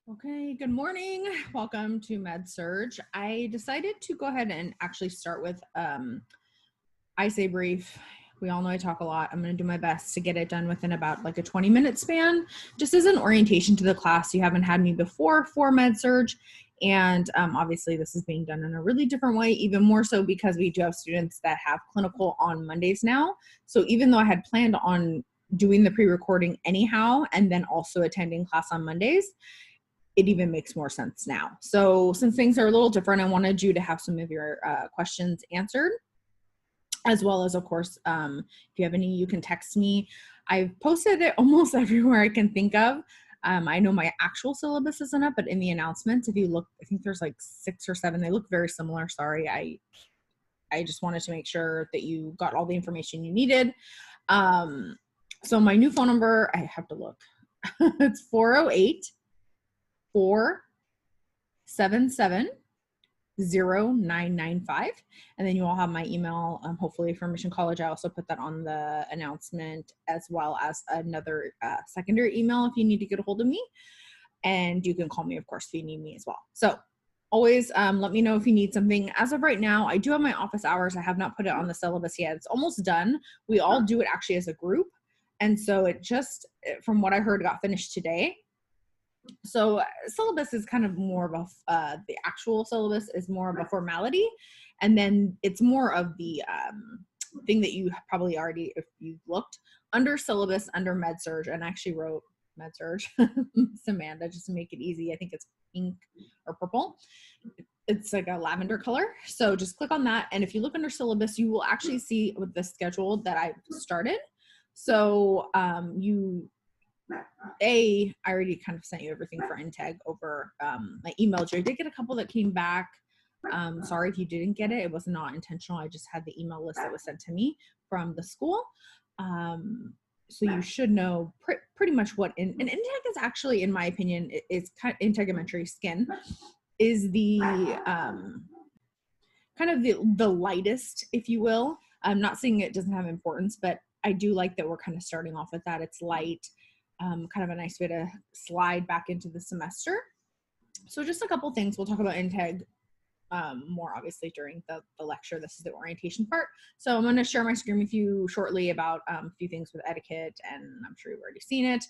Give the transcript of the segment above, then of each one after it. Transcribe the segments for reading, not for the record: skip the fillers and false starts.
Okay, good morning. Welcome to Med Surg. I decided to go ahead and actually start with I say brief. We all know I talk a lot. I'm going to do my best to get it done within about like a 20-minute span, just as an orientation to the class. You haven't had me before for Med Surg, and obviously this is being done in a really different way, even more so because we do have students that have clinical on Mondays now. So even though I had planned on doing the pre-recording anyhow and then also attending class on Mondays, it even makes more sense now. So since things are a little different, I wanted you to have some of your questions answered, as well as, of course, if you have any, you can text me. I've posted it almost everywhere I can think of. I know my actual syllabus isn't up, but in the announcements, if you look, I think there's like 6 or 7. They look very similar. Sorry, I just wanted to make sure that you got all the information you needed. So my new phone number, I have to look. It's 408 477 0995, and then you all have my email, hopefully from Mission College. I also put that on the announcement, as well as another secondary email if you need to get a hold of me, and you can call me, of course, if you need me as well. So always let me know if you need something. As of right now, I do have my office hours. I have not put it on the syllabus yet. It's almost done. We all do it actually as a group, and so it just, from what I heard, got finished today. So syllabus is kind of more of a the actual syllabus is more of a formality, and then it's more of the thing that you probably already, if you've looked under syllabus under med surg, and I actually wrote med surg Samantha just to make it easy. I think it's pink or purple. It's like a lavender color, so just click on that, and if you look under syllabus, you will actually see with the schedule that I've started. So I already kind of sent you everything for Integ over my email. I did get a couple that came back. Sorry if you didn't get it. It was not intentional. I just had the email list that was sent to me from the school. So you should know pretty much what and Integ is actually, in my opinion, is kind of integumentary skin is the kind of the lightest, if you will. I'm not saying it doesn't have importance, but I do like that we're kind of starting off with that. It's light. Kind of a nice way to slide back into the semester. So just a couple things. We'll talk about Integ more obviously during the lecture. This is the orientation part. So I'm going to share my screen with you shortly about a few things with etiquette, and I'm sure you've already seen it.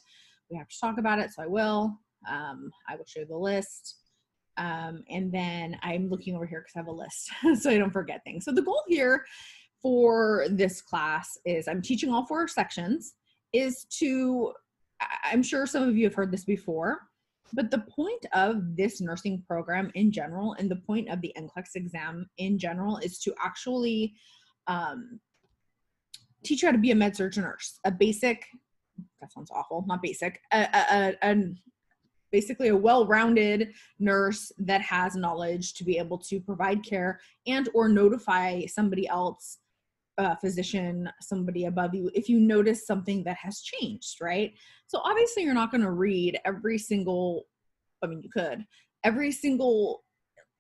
We have to talk about it, so I will. I will show you the list. And then I'm looking over here because I have a list so I don't forget things. So the goal here for this class is, I'm teaching all 4 sections, is to, I'm sure some of you have heard this before, but the point of this nursing program in general, and the point of the NCLEX exam in general, is to actually teach you how to be a med-surg nurse. A basic, that sounds awful, not basic, basically a well-rounded nurse that has knowledge to be able to provide care and or notify somebody else, physician, somebody above you, if you notice something that has changed, right? So obviously you're not going to read every single, I mean, you could, every single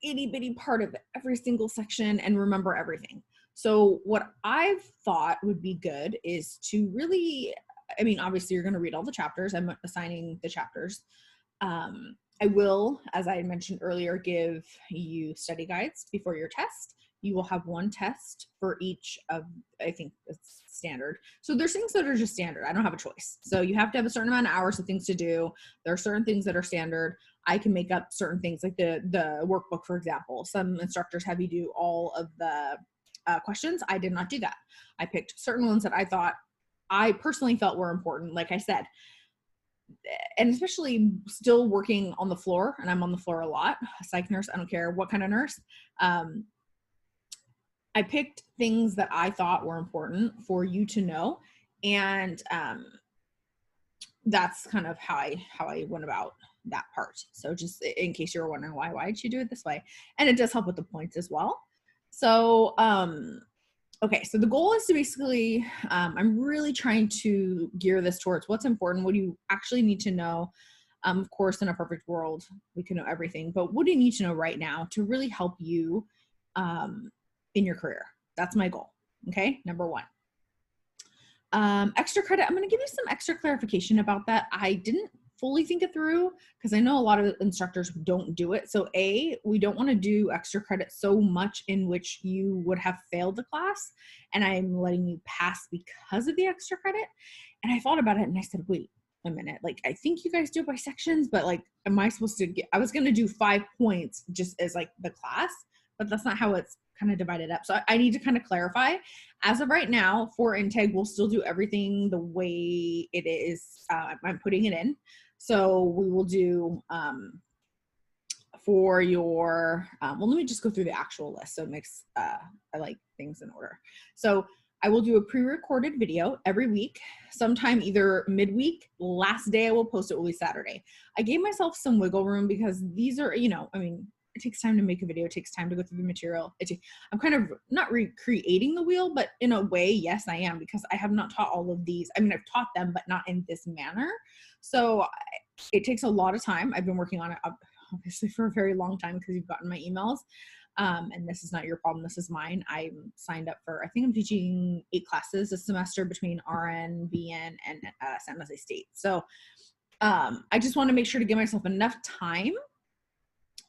itty bitty part of every single section and remember everything. So what I've thought would be good is to really, I mean, obviously you're going to read all the chapters. I'm assigning the chapters. I will, as I mentioned earlier, give you study guides before your test. You will have 1 test for each of, I think it's standard. So there's things that are just standard. I don't have a choice. So you have to have a certain amount of hours of things to do. There are certain things that are standard. I can make up certain things, like the workbook, for example. Some instructors have you do all of the questions. I did not do that. I picked certain ones that I thought, I personally felt were important. Like I said, and especially still working on the floor, and I'm on the floor a lot, a psych nurse, I don't care what kind of nurse. I picked things that I thought were important for you to know, and that's kind of how I went about that part. So just in case you're wondering why did you do it this way, and it does help with the points as well. So okay, so the goal is to basically, I'm really trying to gear this towards what's important, what do you actually need to know. Of course, in a perfect world, we can know everything, but what do you need to know right now to really help you in your career? That's my goal. Okay, number 1. Extra credit, I'm going to give you some extra clarification about that. I didn't fully think it through, because I know a lot of instructors don't do it. So we don't want to do extra credit so much in which you would have failed the class, and I'm letting you pass because of the extra credit. And I thought about it and I said, wait a minute, like, I think you guys do it by sections, but like, am I supposed to I was going to do 5 points just as like the class, but that's not how it's kind of divided up. So I need to kind of clarify. As of right now, for intake, we'll still do everything the way it is. I'm putting it in. So we will do for your, well, let me just go through the actual list. So it makes, I like things in order. So I will do a pre-recorded video every week, sometime either midweek. Last day I will post it will be Saturday. I gave myself some wiggle room because these are, you know, I mean, it takes time to make a video. It takes time to go through the material. I'm kind of not recreating the wheel, but in a way, yes, I am, because I have not taught all of these. I mean, I've taught them, but not in this manner. So it takes a lot of time. I've been working on it obviously for a very long time, because you've gotten my emails. And this is not your problem. This is mine. I'm signed up for, I think I'm teaching 8 classes this semester between RN, BN, and San Jose State. So I just want to make sure to give myself enough time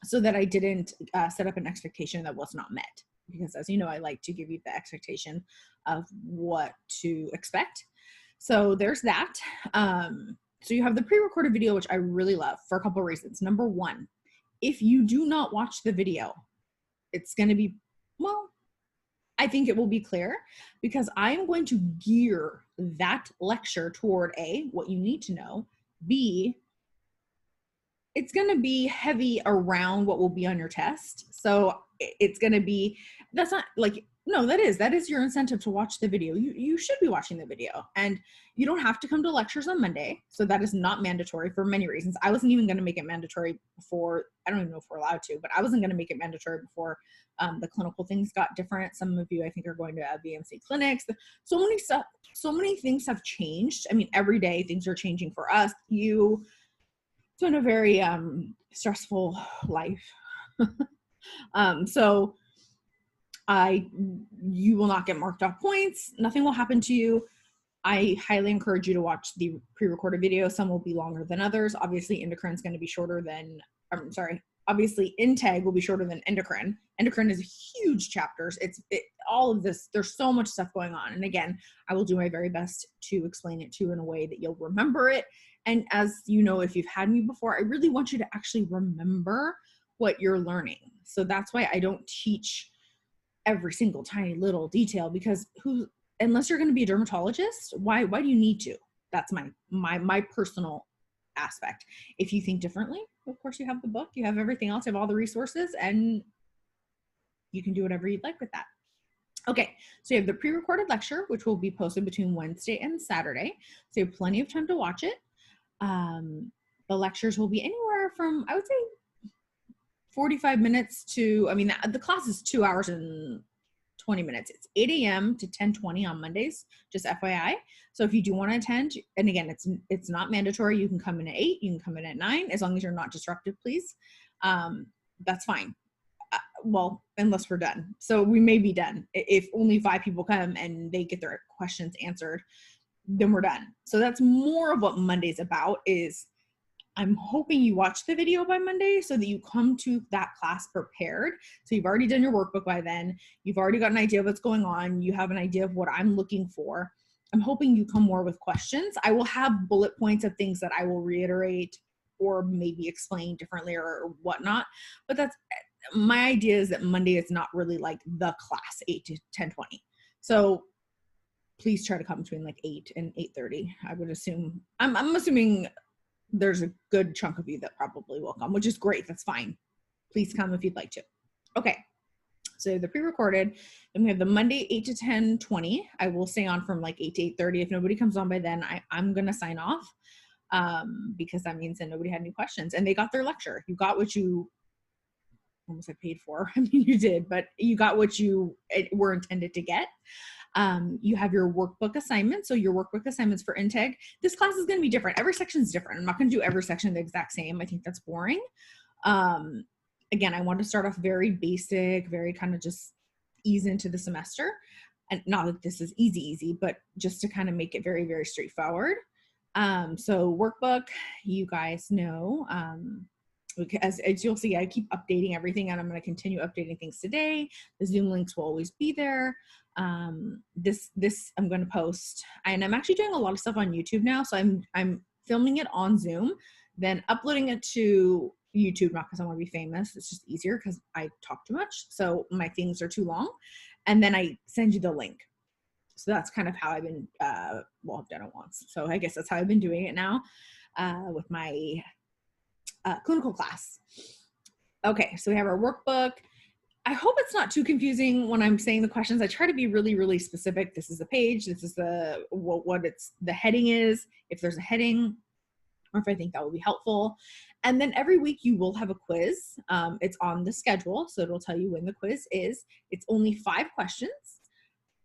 so that I didn't set up an expectation that was not met. Because as you know, I like to give you the expectation of what to expect. So there's that. So you have the pre-recorded video, which I really love for a couple of reasons. Number one, if you do not watch the video, it's going to be, well, I think it will be clear, because I'm going to gear that lecture toward A, what you need to know, B, it's going to be heavy around what will be on your test. So it's going to be, that's not like, no, that is your incentive to watch the video. You should be watching the video, and you don't have to come to lectures on Monday. So that is not mandatory for many reasons. I wasn't even going to make it mandatory before, I don't even know if we're allowed to, but I wasn't going to make it mandatory before the clinical things got different. Some of you, I think, are going to BMC clinics. So many things have changed. I mean, every day things are changing for us. It's been a very stressful life. So you will not get marked off points. Nothing will happen to you. I highly encourage you to watch the pre-recorded video. Some will be longer than others. Obviously, endocrine is going to be shorter than, obviously INTEG will be shorter than endocrine. Endocrine is huge chapters. All of this, there's so much stuff going on. And again, I will do my very best to explain it to you in a way that you'll remember it. And as you know, if you've had me before, I really want you to actually remember what you're learning. So that's why I don't teach every single tiny little detail, because unless you're going to be a dermatologist, why do you need to? That's my personal aspect. If you think differently, of course you have the book, you have everything else, you have all the resources, and you can do whatever you'd like with that. Okay, so you have the pre-recorded lecture, which will be posted between Wednesday and Saturday. So you have plenty of time to watch it. The lectures will be anywhere from, I would say, 45 minutes to, I mean, the class is 2 hours and 20 minutes. It's 8 a.m. to 10:20 on Mondays, just FYI. So if you do want to attend, and again, it's not mandatory. You can come in at 8, you can come in at 9, as long as you're not disruptive, please. That's fine. Well, unless we're done. So we may be done. If only 5 people come and they get their questions answered, then we're done. So that's more of what Monday's about. Is I'm hoping you watch the video by Monday so that you come to that class prepared. So you've already done your workbook by then. You've already got an idea of what's going on. You have an idea of what I'm looking for. I'm hoping you come more with questions. I will have bullet points of things that I will reiterate or maybe explain differently or whatnot. But that's my idea, is that Monday is not really like the class, 8 to 10:20. So please try to come between like 8 and 8:30. I would assume, I'm assuming there's a good chunk of you that probably will come, which is great. That's fine. Please come if you'd like to. Okay. So the pre-recorded, then we have the Monday 8 to 10:20. I will stay on from like 8 to 8:30. If nobody comes on by then, I'm going to sign off because that means that nobody had any questions and they got their lecture. You got what you almost said paid for. I mean, you did, but you got what you were intended to get. You have your workbook assignments. So your workbook assignments for Integ. This class is going to be different. Every section is different. I'm not going to do every section the exact same. I think that's boring. Again, I want to start off very basic, very kind of just ease into the semester. And not that this is easy, but just to kind of make it very, very straightforward. So workbook, you guys know, as you'll see, I keep updating everything, and I'm going to continue updating things today. The Zoom links will always be there. This I'm going to post, and I'm actually doing a lot of stuff on YouTube now. So I'm filming it on Zoom, then uploading it to YouTube, not because I want to be famous. It's just easier because I talk too much. So my things are too long. And then I send you the link. So that's kind of how I've been, well, I've done it once. So I guess that's how I've been doing it now with my clinical class. Okay, so we have our workbook. I hope it's not too confusing when I'm saying the questions. I try to be really, really specific. This is the page. This is what the heading is, if there's a heading, or if I think that will be helpful. And then every week you will have a quiz. It's on the schedule, so it'll tell you when the quiz is. It's only 5 questions.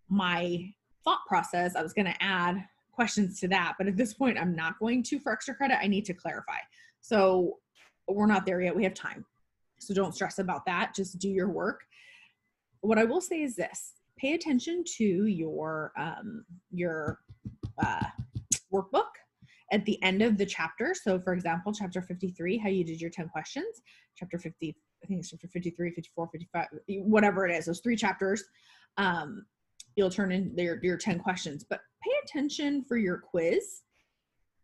My thought process, I was going to add questions to that, but at this point I'm not going to for extra credit. I need to clarify. So we're not there yet. We have time. So don't stress about that. Just do your work. What I will say is this: pay attention to your workbook at the end of the chapter. So for example, chapter 53, how you did your 10 questions, chapter 50, I think it's chapter 53, 54, 55, whatever it is, those 3 chapters, you'll turn in your 10 questions, but pay attention for your quiz.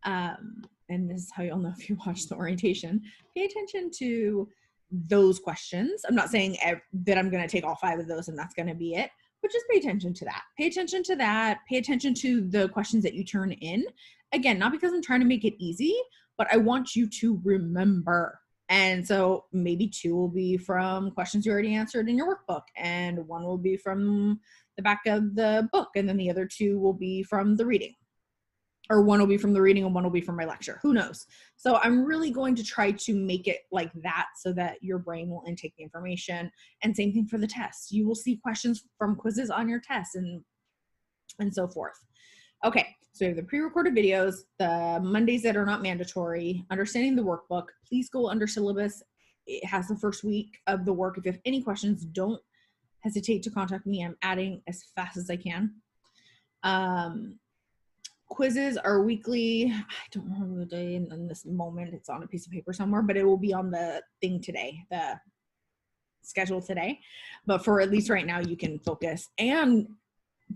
And this is how you'll know if you watch the orientation. Pay attention to those questions. I'm not saying that I'm going to take all 5 of those and that's going to be it, but just pay attention to that. Pay attention to that. Pay attention to the questions that you turn in. Again, not because I'm trying to make it easy, but I want you to remember. And so maybe 2 will be from questions you already answered in your workbook, and 1 will be from the back of the book, and then the other 2 will be from the reading, or 1 will be from the reading and 1 will be from my lecture. Who knows? So I'm really going to try to make it like that so that your brain will intake the information. And same thing for the test. You will see questions from quizzes on your test and so forth. Okay, so we have the pre-recorded videos, the Mondays that are not mandatory, understanding the workbook. Please go under syllabus. It has the first week of the work. If you have any questions, don't hesitate to contact me. I'm adding as fast as I can. Quizzes are weekly. I don't remember the day in this moment. It's on a piece of paper somewhere, but it will be on the thing today, the schedule today. But for at least right now, you can focus. And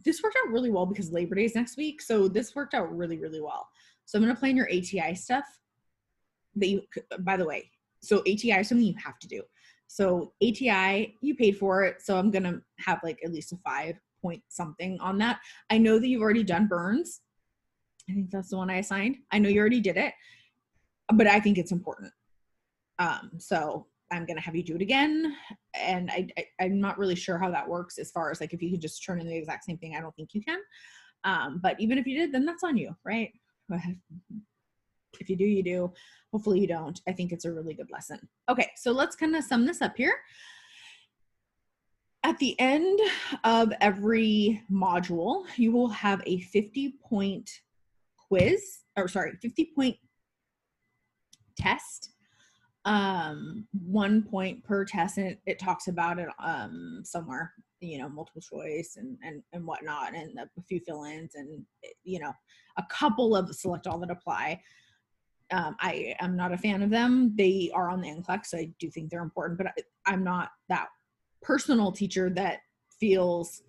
this worked out really well because Labor Day is next week. So this worked out really, really well. So I'm going to plan your ATI stuff that you, by the way, so ATI is something you have to do. So ATI, you paid for it. So I'm going to have like at least a 5 point something on that. I know that you've already done burns. I think that's the one I assigned. I know you already did it, but I think it's important. So I'm going to have you do it again. And I'm not really sure how that works as far as like, if you could just turn in the exact same thing. I don't think you can. But even if you did, then that's on you, right? If you do, you do. Hopefully you don't. I think it's a really good lesson. Okay, so let's kind of sum this up here. At the end of every module, you will have a 50-point quiz, or sorry, 50-point test. 1 point per test, and it talks about it somewhere, you know, multiple choice and whatnot, and a few fill-ins, and you know, a couple of select all that apply. I am not a fan of them. They are on the NCLEX, so I do think they're important, but I'm not that personal teacher that feels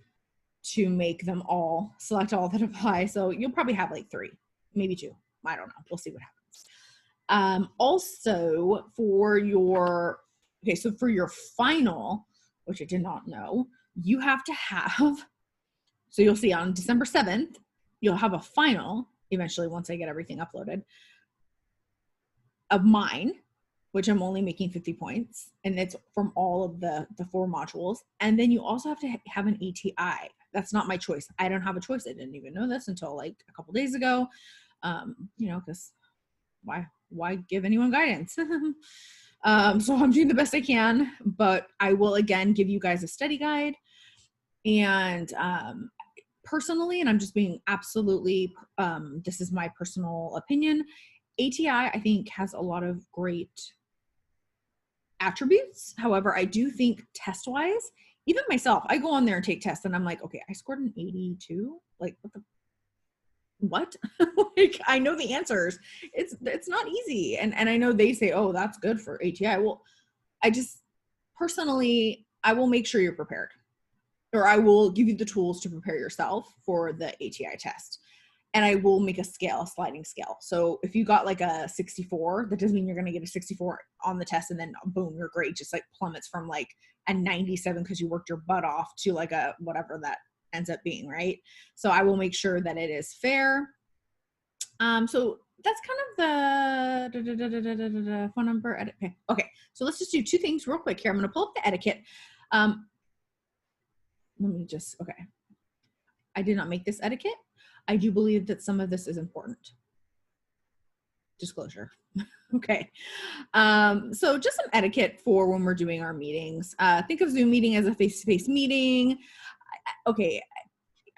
to make them all select all that apply. So you'll probably have like 3, maybe 2. I don't know. We'll see what happens. Also for your, okay, so for your final, which I did not know, you have to have, so you'll see on December 7th, you'll have a final eventually once I get everything uploaded of mine, which I'm only making 50 points, and it's from all of the 4 modules. And then you also have to have an ATI. That's not my choice. I don't have a choice. I didn't even know this until like a couple days ago. You know, because why give anyone guidance? So I'm doing the best I can, but I will again give you guys a study guide. And personally, and I'm just being absolutely, this is my personal opinion, ATI, I think, has a lot of great attributes. However, I do think test-wise, even myself, I go on there and take tests and I'm like, okay, I scored an 82. Like, what? Like, I know the answers. It's not easy. And I know they say, oh, that's good for ATI. Well, I just personally, I will make sure you're prepared, or I will give you the tools to prepare yourself for the ATI test. And I will make a sliding scale. So if you got like a 64, that doesn't mean you're going to get a 64 on the test and then boom, your grade just like plummets from like a 97 because you worked your butt off to like a whatever that ends up being, right? So I will make sure that it is fair. So that's kind of the phone number edit. Okay, so let's just do two things real quick here. I'm going to pull up the etiquette. Let me just, okay. I did not make this etiquette. I do believe that some of this is important. Disclosure. Okay. So just some etiquette for when we're doing our meetings. Think of Zoom meeting as a face-to-face meeting. Okay.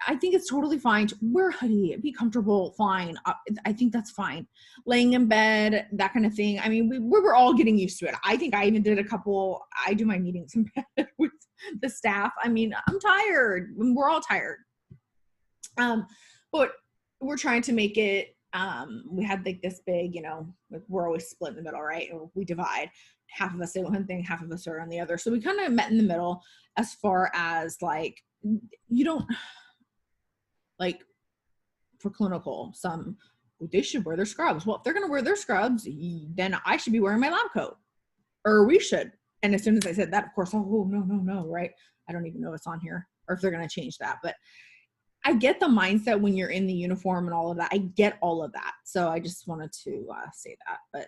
I think it's totally fine to wear a hoodie, be comfortable, fine. I think that's fine. Laying in bed, that kind of thing. I mean, we were all getting used to it. I think I even did I do my meetings in bed with the staff. I mean, I'm tired. We're all tired. But we're trying to make it, we had like this big, like we're always split in the middle, right? We divide. Half of us say one thing, half of us are on the other. So we kind of met in the middle as far as like, you don't, like for clinical, they should wear their scrubs. Well, if they're going to wear their scrubs, then I should be wearing my lab coat, or we should. And as soon as I said that, of course, oh, no, right? I don't even know it's on here or if they're going to change that, but I get the mindset when you're in the uniform and all of that. I get all of that. So I just wanted to say that, but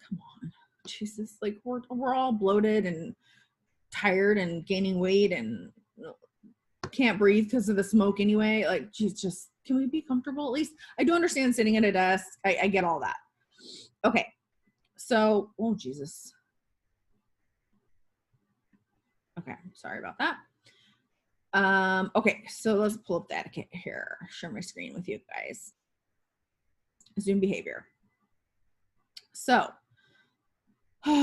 come on, Jesus, like we're all bloated and tired and gaining weight and can't breathe because of the smoke anyway. Like, geez, just, can we be comfortable at least? I do understand sitting at a desk. I get all that. Okay. So, oh, Jesus. Okay. Sorry about that. Okay, so let's pull up the etiquette here. Share my screen with you guys. Zoom behavior. So, okay.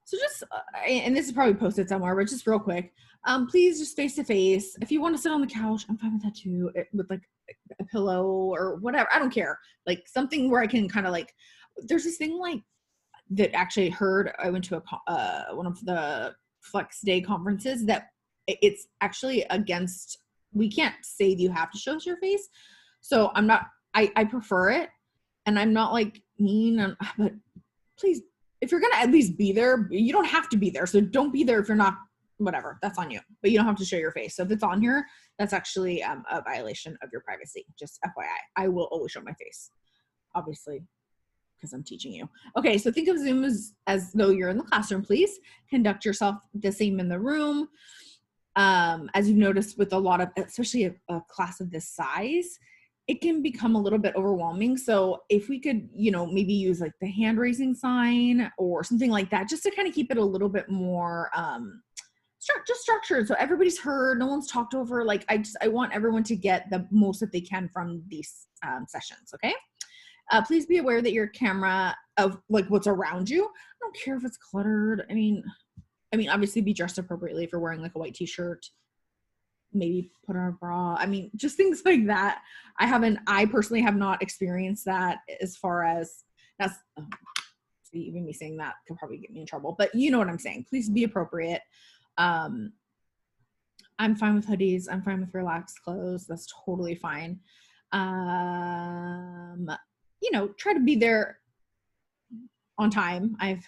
So just, and this is probably posted somewhere, but just real quick, please just face to face. If you want to sit on the couch, I'm fine with that too, with like a pillow or whatever. I don't care. Like something where I can kind of like, there's this thing like, that actually heard, I went to one of the Flex Day conferences that it's actually against, we can't say that you have to show us your face. So I'm not, I prefer it. And I'm not like mean, but please, if you're going to at least be there, you don't have to be there. So don't be there if you're not, whatever, that's on you, but you don't have to show your face. So if it's on here, that's actually a violation of your privacy. Just FYI, I will always show my face, obviously, because I'm teaching you. Okay, so think of Zoom as though you're in the classroom, please. Conduct yourself the same in the room. As you've noticed with a lot of, especially a class of this size, it can become a little bit overwhelming. So if we could, maybe use like the hand raising sign or something like that, just to kind of keep it a little bit more just structured. So everybody's heard, no one's talked over. Like I want everyone to get the most that they can from these sessions, okay? Please be aware that your camera of like what's around you. I don't care if it's cluttered. I mean, obviously be dressed appropriately if you're wearing like a white t-shirt, maybe put on a bra. I mean, just things like that. I personally have not experienced that as far as that's, even me saying that could probably get me in trouble, but you know what I'm saying. Please be appropriate. I'm fine with hoodies. I'm fine with relaxed clothes. That's totally fine. Try to be there on time. I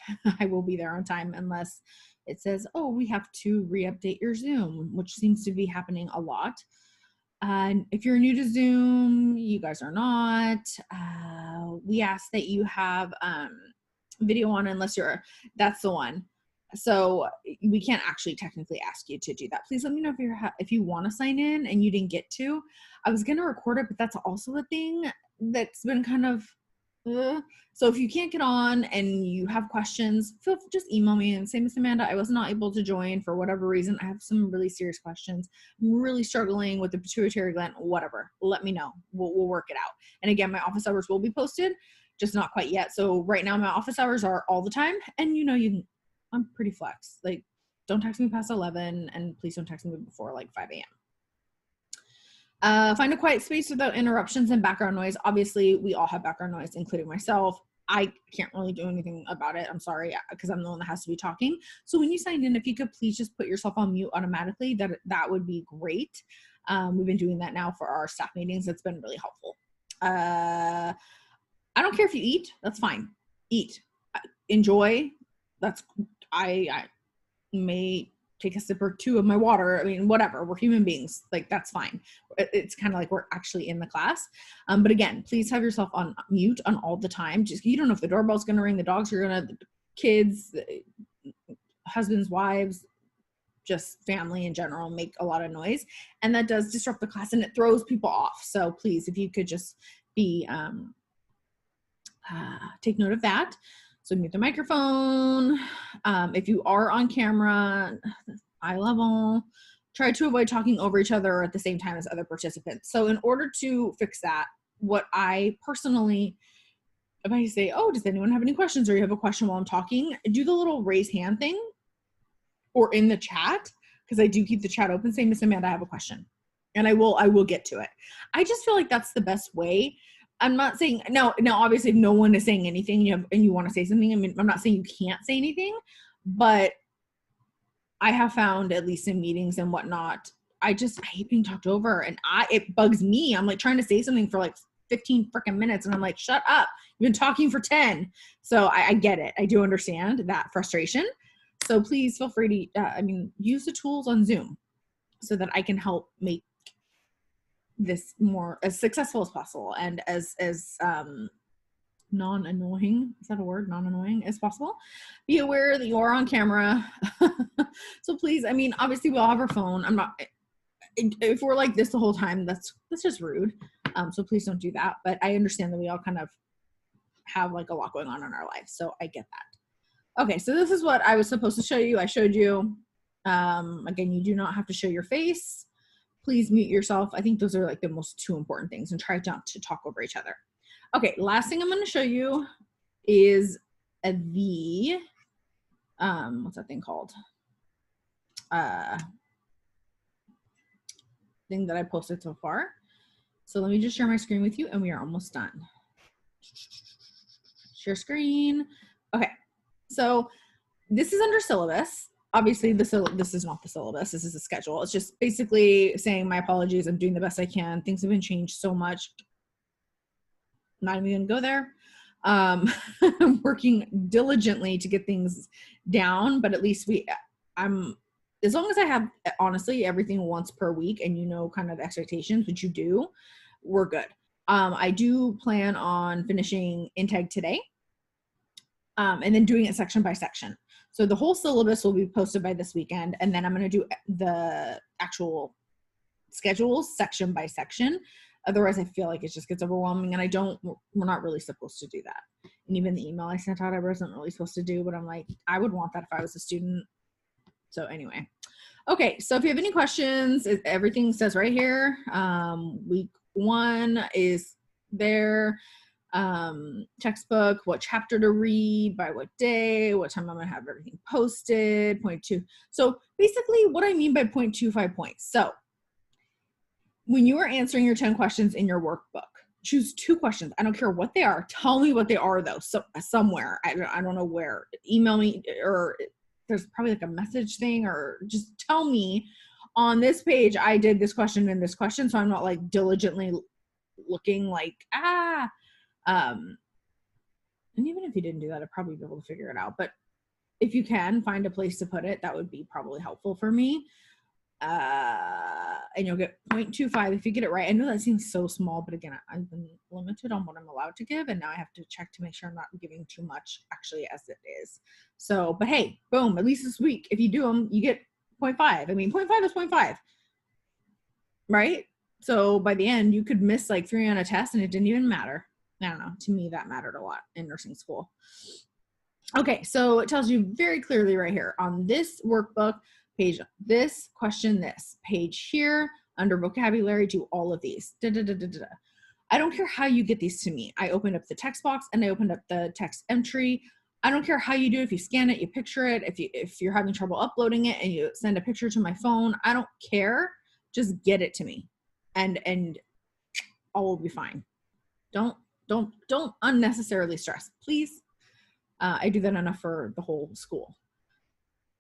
will be there on time unless it says, oh, we have to re-update your Zoom, which seems to be happening a lot. And if you're new to Zoom, you guys are not. We ask that you have video on unless that's the one. So we can't actually technically ask you to do that. Please let me know if you want to sign in and you didn't get to. I was going to record it, but that's also a thing that's been kind of, so if you can't get on and you have questions, just email me and say, Miss Amanda, I was not able to join for whatever reason. I have some really serious questions. I'm really struggling with the pituitary gland, whatever. Let me know. We'll work it out. And again, my office hours will be posted, just not quite yet. So right now my office hours are all the time. And I'm pretty flex. Like, don't text me past 11 and please don't text me before like 5 a.m. Find a quiet space without interruptions and background noise. Obviously, we all have background noise, including myself. I can't really do anything about it. I'm sorry, because I'm the one that has to be talking. So when you sign in, if you could please just put yourself on mute automatically, that would be great. We've been doing that now for our staff meetings. It's been really helpful. I don't care if you eat. That's fine. Eat. Enjoy. I may take a sip or two of my water. I mean, whatever. We're human beings. Like, that's fine. It's kind of like we're actually in the class. But again, please have yourself on mute on all the time. Just, you don't know if the doorbell's going to ring, the dogs are going to, kids, husbands, wives, just family in general make a lot of noise. And that does disrupt the class and it throws people off. So please, if you could just be, take note of that. So mute the microphone. If you are on camera, eye level, try to avoid talking over each other at the same time as other participants. So in order to fix that, what I personally, if I say, oh, does anyone have any questions, or you have a question while I'm talking, do the little raise hand thing, or in the chat, because I do keep the chat open, say, Miss Amanda, I have a question. And I will get to it. I just feel like that's the best way. I'm not saying, now obviously if no one is saying anything and you want to say something, I mean, I'm not saying you can't say anything, but I have found, at least in meetings and whatnot, I hate being talked over, and it bugs me. I'm like trying to say something for like 15 freaking minutes and I'm like, shut up. You've been talking for 10. So I get it. I do understand that frustration. So please feel free to, use the tools on Zoom so that I can help make this more as successful as possible and as non-annoying, is that a word, non-annoying as possible. Be aware that you are on camera. So please, I mean, obviously we all have our phone. If we're like this the whole time, that's just rude. So please don't do that. But I understand that we all kind of have like a lot going on in our lives. So I get that. Okay, so this is what I was supposed to show you. I showed you. Again, you do not have to show your face. Please mute yourself. I think those are like the most two important things, and try not to talk over each other. Okay, last thing I'm going to show you is the, what's that thing called? Thing that I posted so far. So let me just share my screen with you and we are almost done. Share screen. Okay, so this is under syllabus. Obviously, this is not the syllabus. This is a schedule. It's just basically saying my apologies. I'm doing the best I can. Things have been changed so much. Not even going to go there. I'm working diligently to get things down, but at least as long as I have, honestly, everything once per week and you know kind of expectations, which you do, we're good. I do plan on finishing intake today and then doing it section by section. So the whole syllabus will be posted by this weekend, and then I'm going to do the actual schedules section by section. Otherwise, I feel like it just gets overwhelming, and we're not really supposed to do that. And even the email I sent out, I wasn't really supposed to do, but I'm like, I would want that if I was a student. So anyway. Okay, so if you have any questions, everything says right here. Week 1 is there. Textbook, what chapter to read, by what day, what time I'm going to have everything posted, point 2. So basically what I mean by 0.25 points. So when you are answering your 10 questions in your workbook, choose 2 questions. I don't care what they are. Tell me what they are though. So somewhere, I don't know where, email me, or there's probably like a message thing, or just tell me on this page, I did this question and this question. So I'm not like diligently looking like, and even if you didn't do that, I'd probably be able to figure it out. But if you can find a place to put it, that would be probably helpful for me. And you'll get 0.25 if you get it right. I know that seems so small, but again, I've been limited on what I'm allowed to give, and now I have to check to make sure I'm not giving too much actually as it is. So, but hey, boom, at least this week, if you do them, you get 0.5. I mean, 0.5 is 0.5, right? So by the end, you could miss like 3 on a test and it didn't even matter. I don't know. To me, that mattered a lot in nursing school. Okay, so it tells you very clearly right here on this workbook, page this, question this, page here, under vocabulary, do all of these. I don't care how you get these to me. I opened up the text box and I opened up the text entry. I don't care how you do it. If you scan it, you picture it. If you're having trouble uploading it and you send a picture to my phone, I don't care. Just get it to me. and all will be fine. Don't unnecessarily stress, please. I do that enough for the whole school.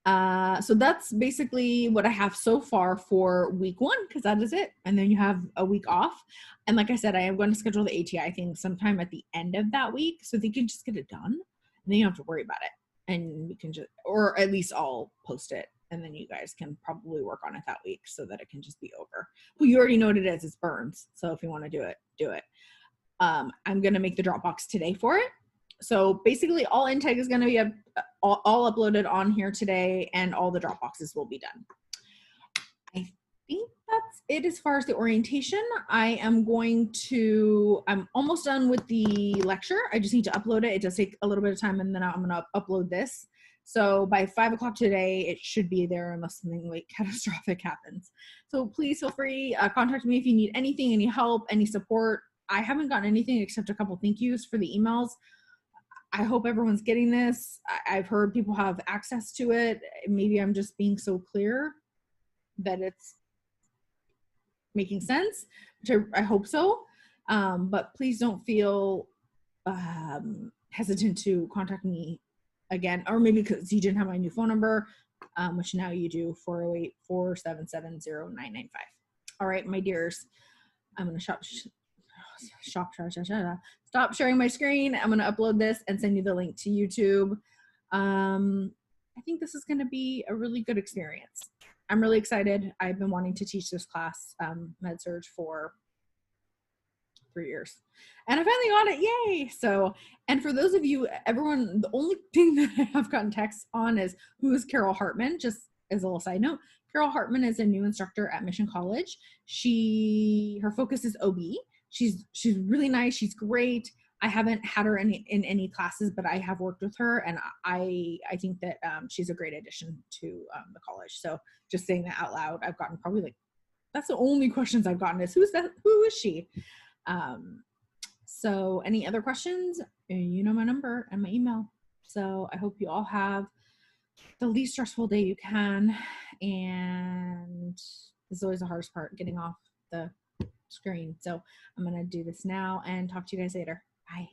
So that's basically what I have so far for week 1, because that is it. And then you have a week off. And like I said, I am going to schedule the ATI thing sometime at the end of that week so they can just get it done. And then you don't have to worry about it. And we can just, or at least I'll post it. And then you guys can probably work on it that week so that it can just be over. Well, you already know what it is. It's burns. So if you want to do it, do it. I'm going to make the Dropbox today for it. So basically all intake is going to be all uploaded on here today, and all the Dropboxes will be done. I think that's it as far as the orientation. I'm almost done with the lecture. I just need to upload it. It does take a little bit of time, and then I'm going to upload this. So by 5 o'clock today, it should be there unless something like catastrophic happens. So please feel free, contact me if you need anything, any help, any support. I haven't gotten anything except a couple thank yous for the emails. I hope everyone's getting this. I've heard people have access to it. Maybe I'm just being so clear that it's making sense, which I hope so. But please don't feel hesitant to contact me again, or maybe because you didn't have my new phone number, which now you do, 408-477-0995. All right, my dears, I'm going to stop sharing my screen. I'm going to upload this and send you the link to YouTube. I think this is going to be a really good experience. I'm really excited. I've been wanting to teach this class, Med-Surg, for 3 years, and I finally got it. Yay! So, and for those of you, everyone, the only thing that I have gotten texts on is who is Carol Hartman. Just as a little side note, Carol Hartman is a new instructor at Mission College. Her focus is OB. She's really nice. She's great. I haven't had her in any classes, but I have worked with her, and I think that she's a great addition to the college. So just saying that out loud, I've gotten probably that's the only questions I've gotten is, who is she? So any other questions, you know my number and my email. So I hope you all have the least stressful day you can. And this is always the hardest part, getting off the screen. So I'm going to do this now and talk to you guys later. Bye.